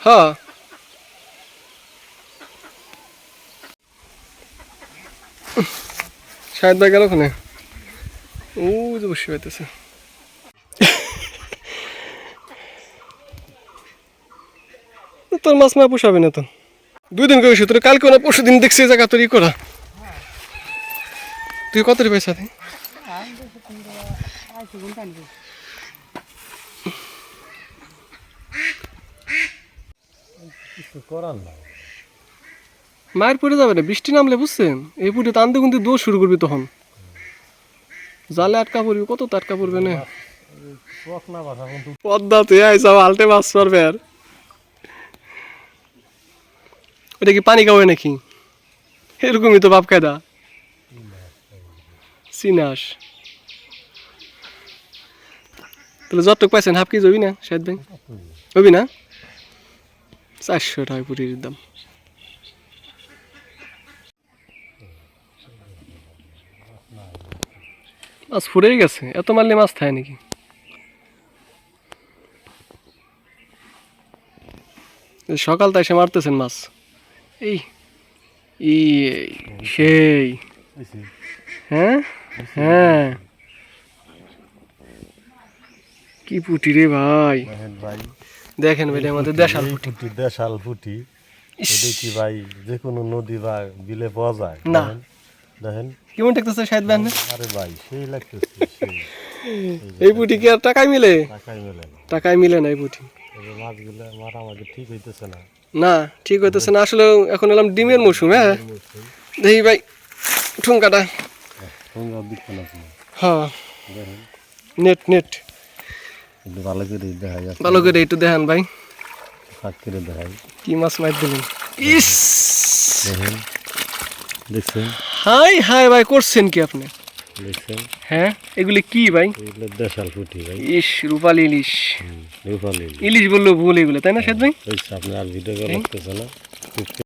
হ্যাঁ শাহেদ ভাই গেল ওখানে ও যে বসে পাইতেছে তোর মাছ না পোষাবে না তো 2 দিন করে তোর কালকে না পরশু দিন দেখছি জায়গা তোর ই করা তুই কত রে পয়সা মায়ের পড়ে যাবে না বৃষ্টি নামলে বুঝছেন এই পুটে টানতে কিন্তু দৌড় শুরু করবি তখন জালে আটকা পড়বি কত তো আটকা পড়বে না পদ্মা তুই আইসা আলটে মাছ পারবে আর এটা কি পানি খাওয়াই নাকি এরকমই তো বাপ কায়দা চিনাস তাহলে যতটুক পাইছেন হাফ কেজি হবি না শাহেদ ভাই হবি না 400 টাকা পুটির দাম মাছ ফুরেই গেছে এত মারলে মাছ থাকে নাকি সকাল তাই এসে মারতেছেন মাছ এই সেই হ্যাঁ হ্যাঁ কি পুটি রে ভাই দেখেন ভাই আমাদের দেশাল পুটি এটা কি ভাই যে কোনো নদী বা বিলে পাওয়া যায় না দেখেন কেমন দেখতেছে শাহেদ ভাই আরে ভাই সেই লাগতেছে এই পুটি কি আর টাকায় মিলে টাকায় মিলে না এই পুটি এই মাছগুলো মারামারি ঠিক হইতেছে না না ঠিক হইতেছে না আসলে এখন এলাম ডিমের মৌসুম হ্যাঁ দেখি ভাই ঠুঙ্কাটা হ্যাঁ নেট নেট ভালো করে একটু দেখান ভাই কি মাছ মাছ দিলেন ইস দেখছেন হাই হাই ভাই করছেন কি আপনি দেখছেন হ্যাঁ এগুলি কি ভাই দেশাল পুঁটি ভাই ইস রূপালী ইলিশ রূপালী ইলিশ বললো ভুল এগুলো তাই না শাহেদ ভাই আপনি আর ভিডিও করতেছে না